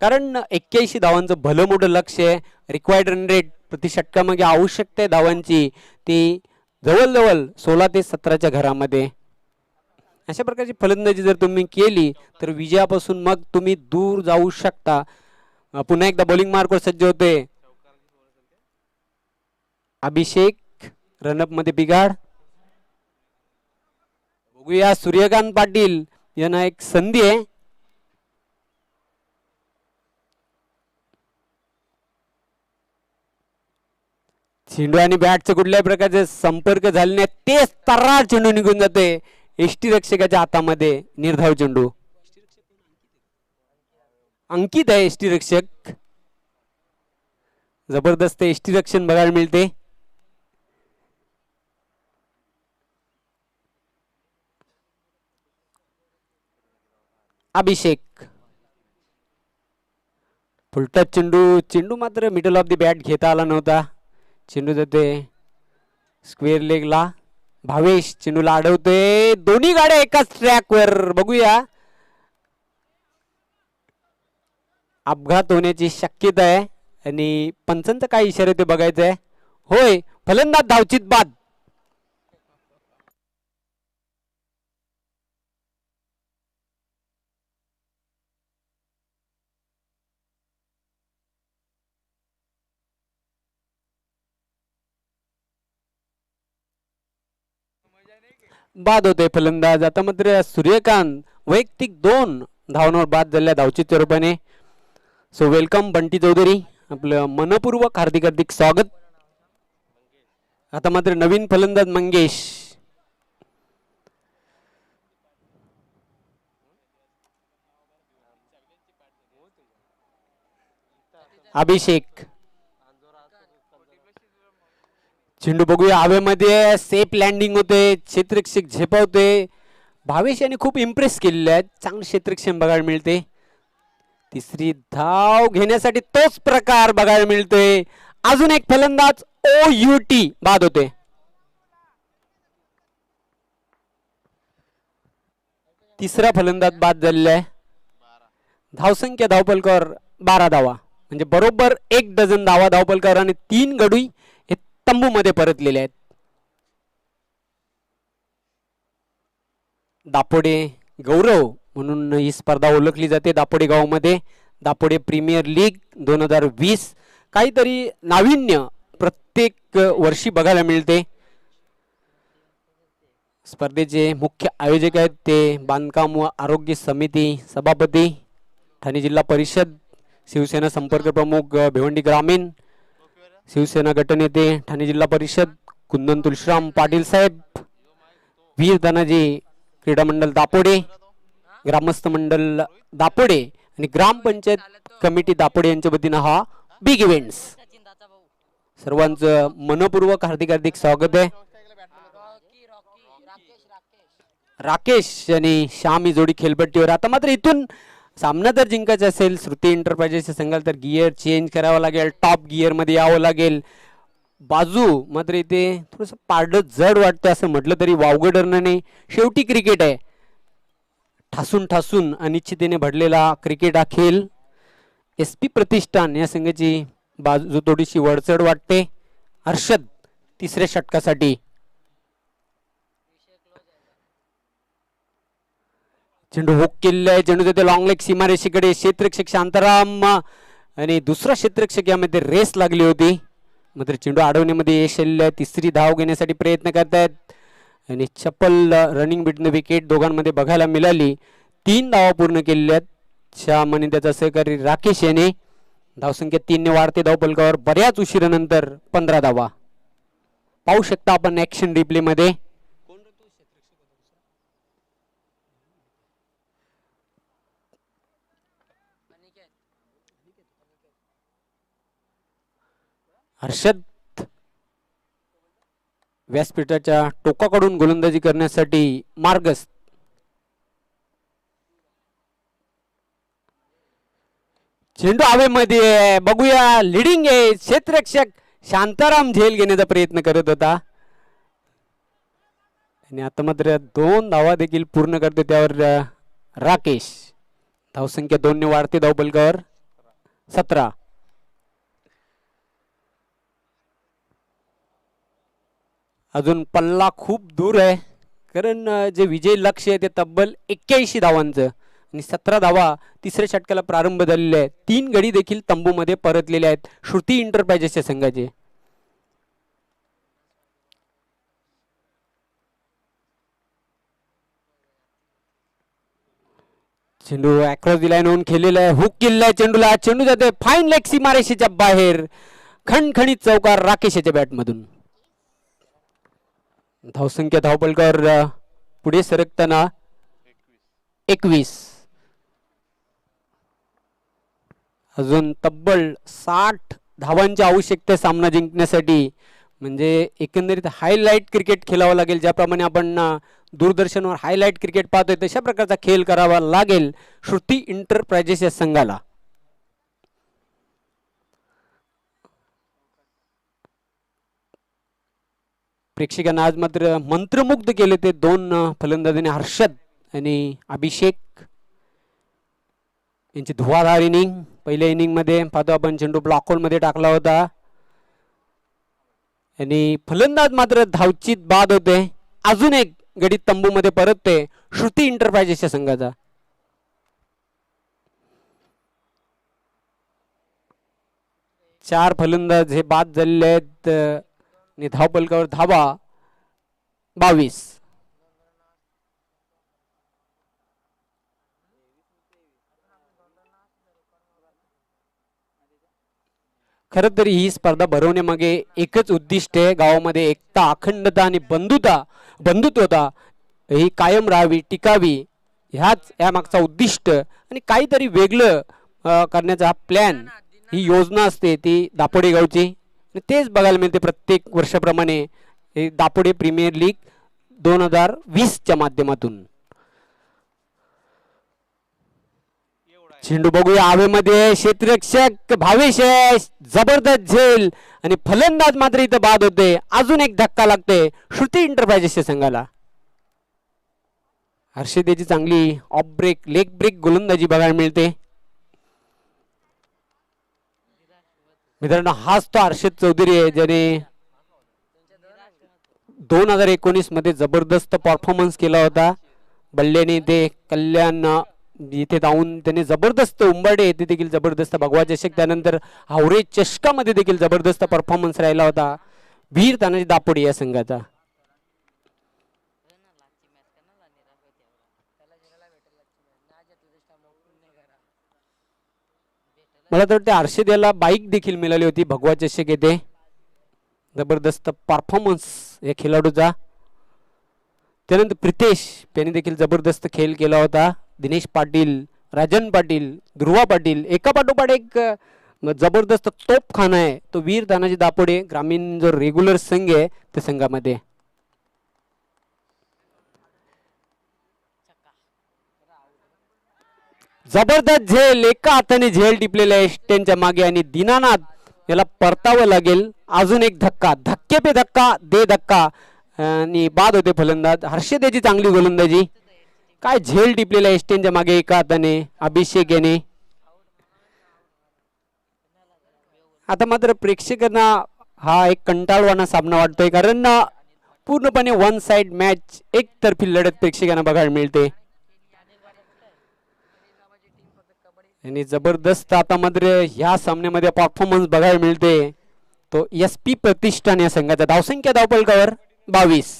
कारण 81 धावांचं भलं मोठं लक्ष आहे. रिक्वायर्ड रन रेट प्रति षटकामागे आवश्यकता आहे धावांची ती जवळजवळ 16 ते 17च्या घरामध्ये. अशा प्रकारची फलंदाजी जर तुम्ही केली तर विजयापासून मग तुम्ही दूर जाऊ शकता. पुन्हा एकदा बॉलिंग मार्कवर सज्ज होते अभिषेक. रनअप मध्ये बिघाड. बघूया सूर्यकांत पाटील यांना एक संधी आहे. चेंडू आणि बॅटचं कुठल्याही प्रकारचे संपर्क झाले नाही. तेच तर्रार चेंडू निघून जाते एष्टी रक्षकाच्या हातामध्ये. निर्धाव चेंडू. अंकित आहे एष्टी रक्षक. जबरदस्त एष्टी रक्षण बघायला मिळते. अभिषेक फुलटच चेंडू मात्र मिडल ऑफ द बॅट घेता आला नव्हता. चेंडू जाते स्क्वेअर लेगला. भावेश चेंडूला अडवतोय. दोन्ही गाड्या एकाच ट्रॅकवर. बघूया अपघात होण्याची शक्यता आहे आणि पंचांचा काय इशारा ते बघायचं आहे. होय, फलंदाज धावचित बाद. बाद होते फलंदाज. आता मात्र सूर्यकांत वैयक्तिक 2 धावांवर बाद झाल्या धावचित रूपाने. सो वेलकम बंटी चौधरी, आपलं मनपूर्वक हार्दिक हार्दिक स्वागत. आता मात्र नवीन फलंदाज मंगेश. अभिषेक चेंडू बघूया हवेमध्ये. सेफ लँडिंग होते. क्षेत्ररक्षक झेपावते. भावेश यांनी खूप इम्प्रेस केलेले आहेत. चांगलं क्षेत्ररक्षण बघायला मिळते. तिसरी धाव घेण्यासाठी तोच प्रकार बघायला मिळतोय. अजून एक फलंदाज OUT बाद होते. तिसरा फलंदाज बाद झालेला आहे. धावसंख्या धावपलकावर 12 धावा, म्हणजे बरोबर 1 डझन धावा धावपलकावर आणि 3 गडी हे तंबू मध्ये परतलेले आहेत. दापोडे गौरव म्हणून ही स्पर्धा ओळखली जाते. दापोडे गावामध्ये दापोडे प्रीमियर लीग 2020 काहीतरी नाविन्य प्रत्येक वर्षी बघायला मिळते. स्पर्धेचे मुख्य आयोजक आहेत ते बांधकाम व आरोग्य समिती सभापती ठाणे जिल्हा परिषद, शिवसेना संपर्क प्रमुख भिवंडी ग्रामीण, शिवसेना गटनेते ठाणे जिल्हा परिषद कुंदन तुलश्राम पाटील साहेब, वीर धनाजी क्रीडा मंडळ दापोडे, ग्रामस्थ मंडळ दापोडे आणि ग्रामपंचायत कमिटी दापोडे यांच्या वतीनं हा बिग इव्हेंट्स. सर्वांचं मनपूर्वक हार्दिक हार्दिक स्वागत आहे. राकेश आणि श्याम ही जोडी खेळपट्टीवर. आता मात्र इथून सामना जर जिंकायचा असेल श्रुती एंटरप्राइजेसच्या संघाला तर गिअर चेंज करावं लागेल. टॉप गिअर मध्ये यावं लागेल. बाजू मात्र इथे थोडंसं पारडं जड वाटतं असं म्हटलं तरी वावगं नाही. शेवटी क्रिकेट आहे. ठासून ठासून अनिश्चिततेने भरलेला क्रिकेट हा खेळ. SP प्रतिष्ठान या संघाची बाजू थोडीशी वरचढ वाटते. हर्षद तिसऱ्या षटकासाठी. चेंडू हुक केलेला आहे. चेंडू देते लॉंग लेग सीमारेषेकडे. क्षेत्ररक्षक शांताराम आणि दुसरा क्षेत्ररक्षक यामध्ये रेस लागली होती, मात्र चेंडू अडवण्यामध्ये यश आलेलं आहे. तिसरी धाव घेण्यासाठी प्रयत्न करतायत आणि चप्पल रनिंग बिटवीन विकेट दोघांमध्ये बघायला मिळाली. 3 धावा पूर्ण केलेल्या आहेत श्याम आणि त्याचा सहकारी राकेश याने. धावसंख्या 3 ने वाढते धावफलकावर बऱ्याच उशिरानंतर 15 धावा. पाहू शकता आपण ऍक्शन रिप्ले मध्ये हर्षद व्यासपीठाच्या टोकाकडून गोलंदाजी करण्यासाठी मार्गस्थ. चेंडू हवेमध्ये बघूया. लिडिंग आहे क्षेत्ररक्षक शांताराम झेल घेण्याचा प्रयत्न करत होता आणि आता मात्र 2 धावा देखील पूर्ण करते त्यावर राकेश. धावसंख्या 2 ने वाढते धावफलकावर 17. अजून पल्ला खूप दूर आहे कारण जे विजय लक्ष्य आहे ते तब्बल 81 धावांचं आणि 17 धावा तिसऱ्या षटकाला प्रारंभ झालेले आहे. 3 गडी देखील तंबूमध्ये परतलेले आहेत श्रुती इंटरप्राइजेसच्या संघाचे. चेंडू अक्रॉस दी लाईन होऊन खेळलेला आहे. हुक केलेला आहे चेंडूला. चेंडू जाते फाईन लेग सीमारेषेच्या बाहेर. खणखणीत चौकार राकेशच्या बॅटमधून. धावसंख्या धावफलकावर पुढे सरकताना 21. अजून तब्बल 60 धावांची आवश्यकता सामना जिंकण्यासाठी. म्हणजे एकंदरीत हायलाइट क्रिकेट खेळावं लागेल. ज्याप्रमाणे आपण दूरदर्शनवर हायलाइट क्रिकेट पाहतोय तशा प्रकारचा खेळ करावा लागेल श्रुती इंटरप्राइजेस या संघाला. प्रेक्षकांना आज मात्र मंत्रमुग्ध केले ते 2 फलंदाजांनी हर्षद आणि अभिषेक यांची धुवाधार इनिंग. पहिल्या इनिंग मध्ये पाहतो आपण चेंडू ब्लॉक होल मध्ये टाकला होता आणि फलंदाज मात्र धावचीत बाद होते. अजून एक गडी तंबू मध्ये परतते श्रुती इंटरप्राइजेसच्या संघाचा. चार फलंदाज हे बाद झालेले आहेत आणि धावफलकावर धावा 22. खर तर ही स्पर्धा भरवण्यामागे एकच उद्दिष्ट आहे. गावामध्ये एकता, अखंडता आणि बंधुत्वता ही कायम राहावी, टिकावी. ह्याच या मागचा उद्दिष्ट आणि काहीतरी वेगळं करण्याचा हा प्लॅन, ही योजना असते ती दापोडे गावची. तेच बघायला मिळते प्रत्येक वर्षाप्रमाणे हे दापोडे प्रीमियर लीग 2020च्या माध्यमातून. चेंडू बघूया हवेमध्ये. क्षेत्ररक्षक भावेश आहे. जबरदस्त झेल आणि फलंदाज मात्र इथं बाद होते. अजून एक धक्का लागते श्रुती इंटरप्राइजेसच्या संघाला. हर्षदेची चांगली ऑफ ब्रेक, लेग ब्रेक गोलंदाजी बघायला मिळते. मित्रांनो हाच तो हर्षद चौधरी आहे ज्याने 2019 मध्ये जबरदस्त परफॉर्मन्स केला होता. बल्ल्याने ते कल्याण इथे जाऊन त्याने जबरदस्त उंबरडे येथे देखील जबरदस्त भगवा चषक, त्यानंतर हावरे चषकामध्ये देखील जबरदस्त परफॉर्मन्स राहिला होता वीर तानाजी दापोडे या संघाचा. मला तर वाटतं हर्षद याला बाईक देखील मिळाली होती भगवा चषक येथे. जबरदस्त परफॉर्मन्स या खेळाडूचा. त्यानंतर प्रितेश याने देखील जबरदस्त खेळ केला होता. दिनेश पाटील, राजन पाटील, ध्रुवा पाटील, एका पाठोपाठ एक जबरदस्त तोपखाना आहे तो वीर तानाजी दापोडे ग्रामीण जो रेग्युलर संघ आहे त्या संघामध्ये. जबरदस्त झेल, एका हाताने झेल टिपलेला आहे स्टेनच्या मागे आणि दीनानाथ याला परतावं लागेल. अजून एक धक्का, धक्के पे धक्का दे धक्का आणि बाद होते फलंदाज. हर्षद याची चांगली गोलंदाजी. काय झेल टिपलेला आहे स्टेनच्या मागे एका हाताने अभिषेक याने. आता मात्र प्रेक्षकांना हा एक कंटाळवाणा सामना वाटतोय कारण पूर्णपणे वन साइड मॅच, एकतर्फी लढत प्रेक्षकांना बघायला मिळते. आणि जबरदस्त आता मात्र ह्या सामन्यामध्ये परफॉर्मन्स बघायला मिळते तो SP प्रतिष्ठान या संघाचा. धावसंख्या धावफलकावर 22.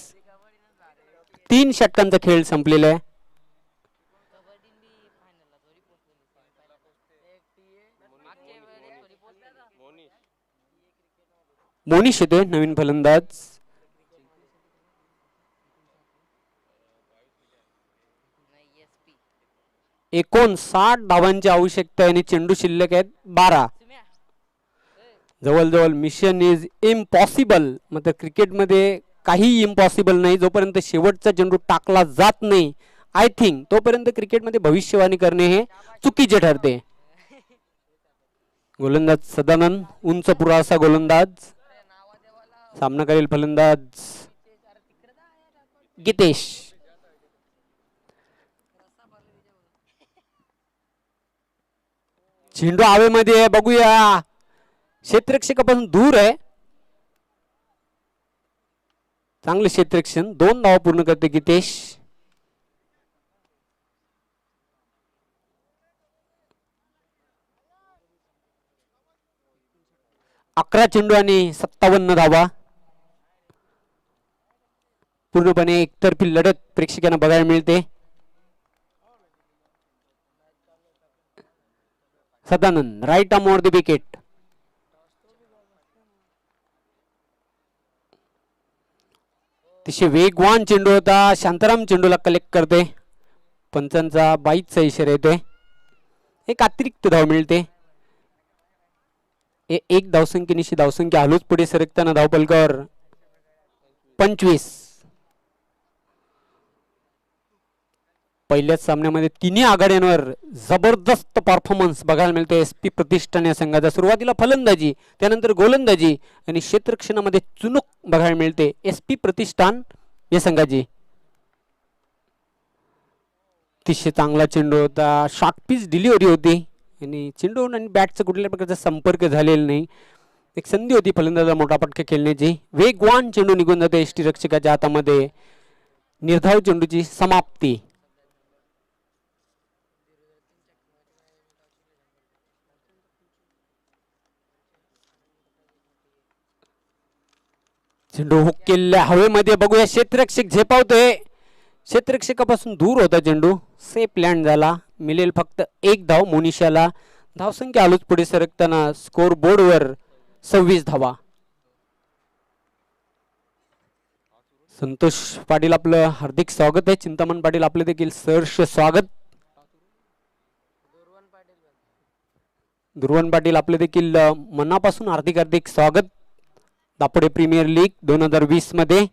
3 षटकांचा खेळ संपलेला आहे. मोनिश येतोय नवीन फलंदाज. 59 धावांची आवश्यकता आहे आणि चेंडू शिल्लक आहेत 12. जवळजवळ मिशन इज इम्पॉसिबल. मात्र क्रिकेटमध्ये काही इम्पॉसिबल नाही. जोपर्यंत शेवटचा चेंडू टाकला जात नाही आय थिंक तोपर्यंत क्रिकेटमध्ये भविष्यवाणी करणे हे चुकीचे ठरते. गोलंदाज सदानंद उंच पुरा असा गोलंदाज. सामना करेल फलंदाज गीतेश. चेंडू हवेमध्ये आहे. बघूया क्षेत्ररक्षकापासून दूर आहे. चांगले क्षेत्ररक्षण. 2 धावा पूर्ण करते गीतेश. अकरा चेंडू आणि 57 धावा. पूर्णपणे एकतर्फी लढत प्रेक्षकांना बघायला मिळते. Sadanand right arm over the wicket. अतिशय वेगवान चेंडू होता. शांताराम चेंडूला कलेक्ट करते. पंचांचा 22चा इशारा येतोय. एक अतिरिक्त धाव मिळते. एक धावसंख्येनिशी धावसंख्या हलूच पुढे सरकताना धावपलकावर 25. पहिल्याच सामन्यामध्ये तिन्ही आघाड्यांवर जबरदस्त परफॉर्मन्स बघायला मिळतो एस पी प्रतिष्ठान या संघाचा. सुरुवातीला फलंदाजी त्यानंतर गोलंदाजी आणि क्षेत्ररक्षणामध्ये चुणूक बघायला मिळते एस पी प्रतिष्ठान या संघाची. अतिशय चांगला चेंडू होता. शॉर्ट पिच डिलिव्हरी होती आणि चेंडू आणि बॅटचा कुठल्या प्रकारचा संपर्क झालेला नाही. एक संधी होती फलंदाजाला मोठा फटका खेळण्याची. वेगवान चेंडू निघून जाते यष्टी रक्षकाच्या हातामध्ये. निर्धाव चेंडूची समाप्ती. चेंडू हुक केलेल्या हवेमध्ये. बघूया क्षेत्ररक्षक झेपावतोय. क्षेत्ररक्षकापासून दूर होता चेंडू. सेफ लँड झाला. मिळेल फक्त 1 धाव मोनिशाला. धावसंख्या आलोच पुढे सरकताना स्कोर बोर्डवर 26 धावा. संतोष पाटील आपलं हार्दिक स्वागत आहे. चिंतामण पाटील आपले देखील सहर्ष स्वागत. दुर्वन पाटील आपले देखील मनापासून हार्दिक हार्दिक स्वागत. दापोडे प्रीमियर लीग 2020 मध्ये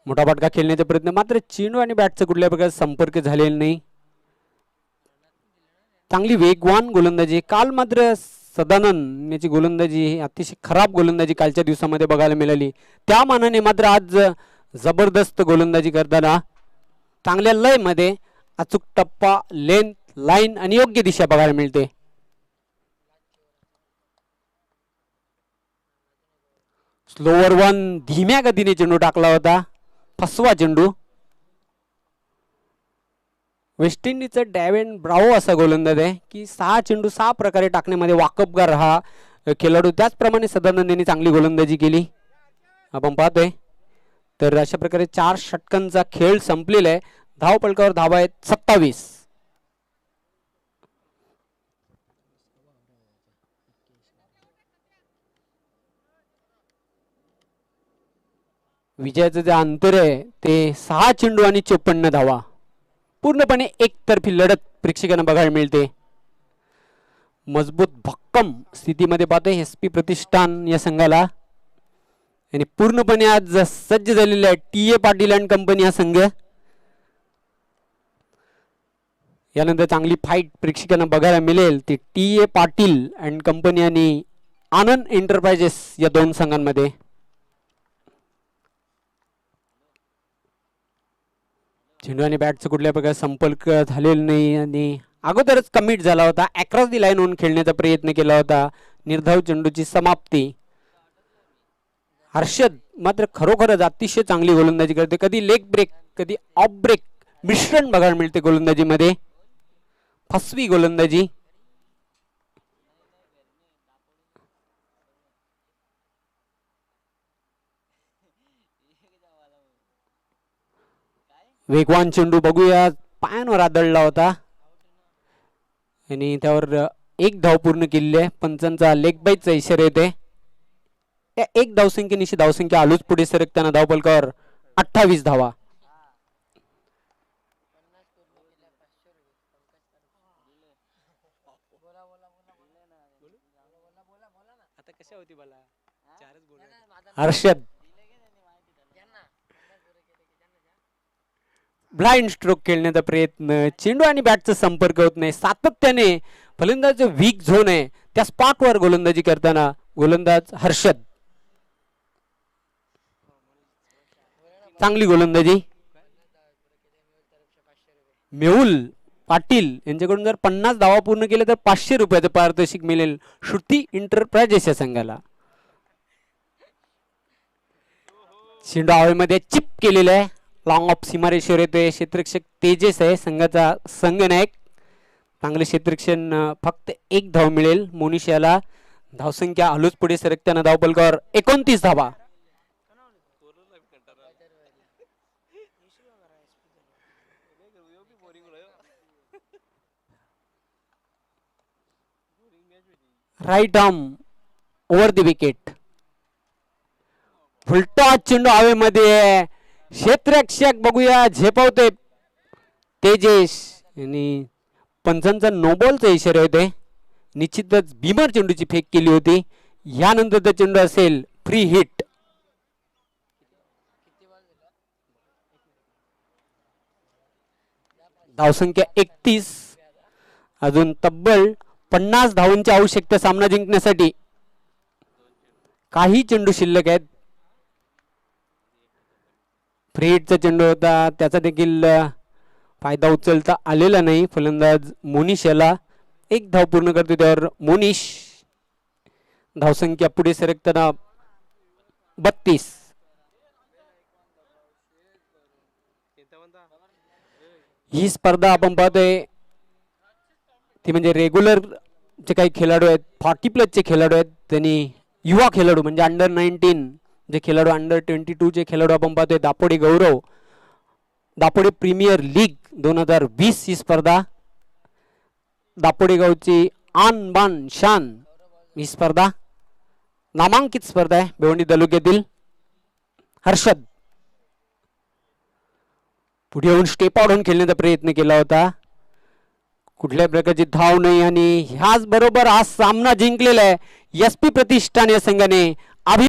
मोठा फटका खेळण्याचा प्रयत्न. मात्र चेंडू आणि बॅटचा कुठल्या प्रकारचा संपर्क झालेला नाही. चांगली वेगवान गोलंदाजी. काल मात्र सदानंद याची गोलंदाजी अतिशय खराब गोलंदाजी कालच्या दिवसामध्ये बघायला मिळाली. त्या मानाने मात्र आज जबरदस्त गोलंदाजी करताना चांगल्या लय मध्ये अचूक टप्पा लेंथ लाईन आणि योग्य दिशा बघायला मिळते. स्लोवर वन धीम्या गतीने चेंडू टाकला होता. फसवा चेंडू. वेस्ट इंडिजचं डॅव्हिड ब्रावो असा गोलंदाज आहे की 6 चेंडू 6 प्रकारे टाकण्यामध्ये वाकबगार हा खेळाडू. त्याचप्रमाणे सदानंद यांनी चांगली गोलंदाजी केली आपण पाहतोय. तर अशा प्रकारे 4 षटकांचा खेळ संपलेला आहे. धावपलकावर धावा आहेत 27. विजयाचं जे अंतर आहे ते 6 चेंडू आणि 54 धावा. पूर्णपणे एकतर्फी लढत प्रेक्षकांना बघायला मिळते. मजबूत भक्कम स्थितीमध्ये पाहतोय एस पी प्रतिष्ठान या संघाला आणि पूर्णपणे आज सज्ज झालेला आहे T A Patil and company हा संघ. यानंतर चांगली फाईट प्रेक्षकांना बघायला मिळेल ती T A Patil and company आणि आनंद एंटरप्राइजेस या 2 संघांमध्ये. चेंडू आणि बॅटचा कुठल्या प्रकारे संपर्क झालेला नाही आणि अगोदरच कमिट झाला होता. अक्रॉस दी लाईन होऊन खेळण्याचा प्रयत्न केला होता. निर्धाव चेंडूची समाप्ती. हर्षद मात्र खरोखरच अतिशय चांगली गोलंदाजी करते. कधी लेग ब्रेक कधी ऑफ ब्रेक मिश्रण बघायला मिळते गोलंदाजीमध्ये. फसवी गोलंदाजी. वेगवान चेंडू. बघूया पायांवर आदळला होता आणि त्यावर एक धाव पूर्ण केलेली आहे. पंचांचा लेग बाईचा इशारा येते. या एक धावसंख्येनिशी धावसंख्या आलूच पुढे सरकताना धावफलकावर 28 धावा. हर्षद ब्लाइंड स्ट्रोक खेळण्याचा प्रयत्न, चेंडू आणि बॅटचा संपर्क होत नाही. सातत्याने फलंदाज वीक झोन आहे त्या स्पॉटवर गोलंदाजी करताना गोलंदाज हर्षद. चांगली गोलंदाजी. मेहुल पाटील यांच्याकडून जर 50 धावा पूर्ण केले तर 500 रुपयाचं पारितोषिक मिळेल श्रुती इंटरप्राइजेस या संघाला. चेंडू हवेमध्ये चिप केलेला आहे. लॉंग ऑफ सीमारेषेवर येतोय. क्षेत्ररक्षक तेजस आहे संघाचा संघनायक. चांगले क्षेत्ररक्षण. फक्त एक धाव मिळेल मोनिशाला. धावसंख्या हलूच पुढे सरकताना धावफलकावर 29 धावा. Right arm over the wicket. Full toss चेंडू हवेमध्ये. क्षेत्ररक्षक बघूया झेपावते तेजेश आणि पंचांचा नो बॉलचा इशारा होते. निश्चितच भीमर चेंडूची फेक केली होती. यानंतरचा चेंडू असेल फ्री हिट. धावसंख्या 31. अजून तब्बल 50 धावांची आवश्यकता सामना जिंकण्यासाठी. काही चेंडू शिल्लक आहेत. फ्री हिटचा चेंडू होता त्याचा देखील फायदा उचलता आलेला नाही. फलंदाज मोनिश याला एक धाव पूर्ण करतो त्यावर मोनिश. धावसंख्या पुढे सरकताना 32. ही स्पर्धा आपण पाहतोय ती म्हणजे रेग्युलर जे काही खेळाडू आहेत 40+ खेळाडू आहेत त्यांनी युवा खेळाडू म्हणजे अंडर 19 जे खेळाडू अंडर 22 चे खेळाडू आपण पाहतोय. दापोडे गौरव दापोडे प्रीमियर लीग 2020 ही स्पर्धा. दापोडे गावची आन बान शान ही स्पर्धा नामांकित स्पर्धा आहे भिवंडी तालुक्यातील. हर्षद पुढे येऊन स्टेप आउट होऊन खेळण्याचा प्रयत्न केला होता. कुठल्या प्रकारची धाव नाही आणि ह्याच बरोबर हा सामना जिंकलेला आहे. SP प्रतिष्ठान या संघाने